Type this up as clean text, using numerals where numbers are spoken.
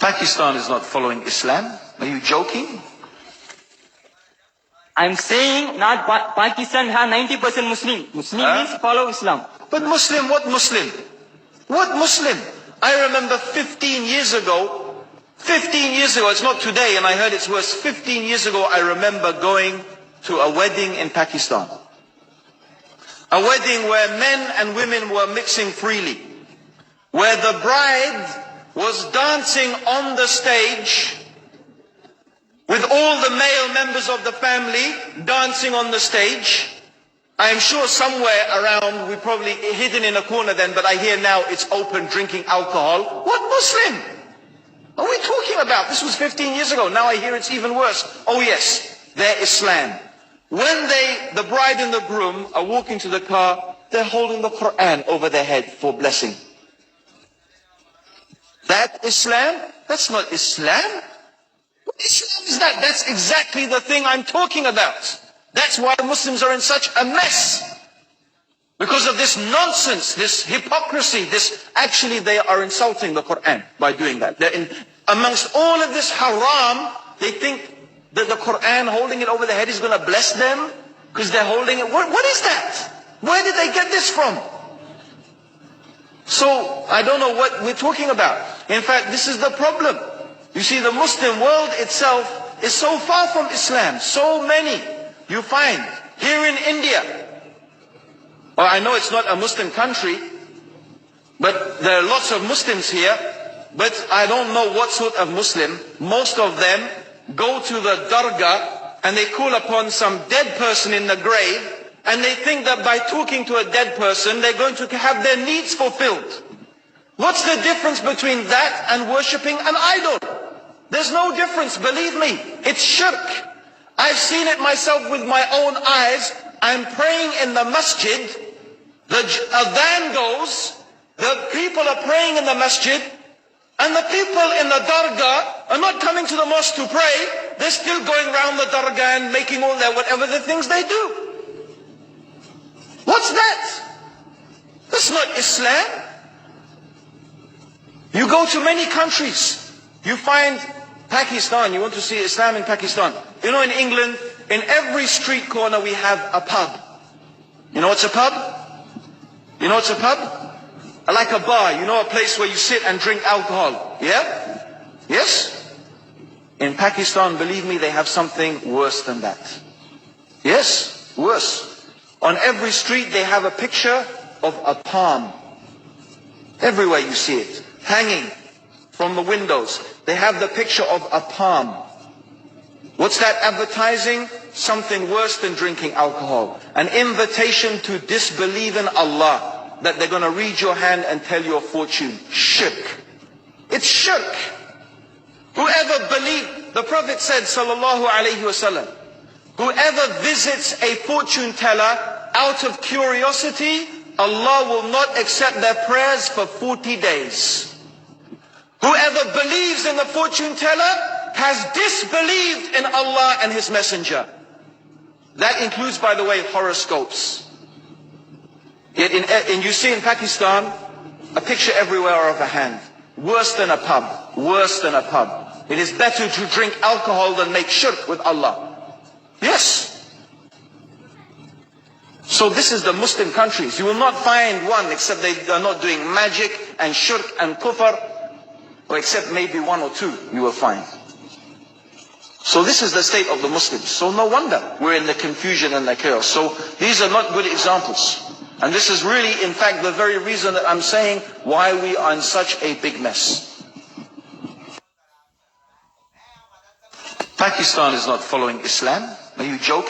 Pakistan is not following Islam. Are you joking? I'm saying not Pakistan have 90% Muslim. Muslim means follow Islam. But Muslim, what Muslim? What Muslim? I remember 15 years ago, it's not today and I heard it's worse. 15 years ago, I remember going to a wedding in Pakistan. A wedding where men and women were mixing freely. Where the bride was dancing on the stage with all the male members of the family dancing on the stage. I am sure somewhere around, we probably hidden in a corner then, but I hear now it's open drinking alcohol. What Muslim are we talking about? This was 15 years ago. Now I hear it's even worse. Oh yes, they're Islam. When the bride and the groom are walking to the car, they're holding the Quran over their head for blessing. That Islam? That's not Islam. What Islam is that? That's exactly the thing I'm talking about. That's why Muslims are in such a mess. Because of this nonsense, this hypocrisy, actually they are insulting the Quran by doing that. Amongst all of this haram, they think that the Quran holding it over their head is going to bless them because they're holding it. What is that? Where did they get this from? So I don't know what we're talking about. In fact, this is the problem. You see, the Muslim world itself is so far from Islam. So many you find here in India. Well, I know it's not a Muslim country, but there are lots of Muslims here. But I don't know what sort of Muslim. Most of them go to the dargah and they call upon some dead person in the grave. And they think that by talking to a dead person, they're going to have their needs fulfilled. What's the difference between that and worshipping an idol? There's no difference, believe me. It's shirk. I've seen it myself with my own eyes. I'm praying in the masjid. The adhan goes. The people are praying in the masjid. And the people in the dargah are not coming to the mosque to pray. They're still going around the dargah and making all their whatever the things they do. What's that? That's not Islam. You go to many countries, you find Pakistan, you want to see Islam in Pakistan. You know, in England, in every street corner we have a pub. You know what's a pub? You know what's a pub? Like a bar, you know, a place where you sit and drink alcohol. Yeah? Yes? In Pakistan, believe me, they have something worse than that. Yes, worse. On every street they have a picture of a palm. Everywhere you see it, hanging from the windows. They have the picture of a palm. What's that advertising? Something worse than drinking alcohol. An invitation to disbelieve in Allah. That they're going to read your hand and tell your fortune. Shirk. It's shirk. Whoever believed, the Prophet said, sallallahu alayhi wasallam, whoever visits a fortune teller out of curiosity, Allah will not accept their prayers for 40 days. Whoever believes in the fortune teller has disbelieved in Allah and His Messenger. That includes, by the way, horoscopes. Yet and you see in Pakistan, a picture everywhere of a hand. Worse than a pub. Worse than a pub. It is better to drink alcohol than make shirk with Allah. Yes. So this is the Muslim countries. You will not find one except they are not doing magic and shirk and kufr, or except maybe one or two you will find. So this is the state of the Muslims. So no wonder we're in the confusion and the chaos. So these are not good examples. And this is really, in fact, the very reason that I'm saying why we are in such a big mess. Pakistan is not following Islam. Are you joking?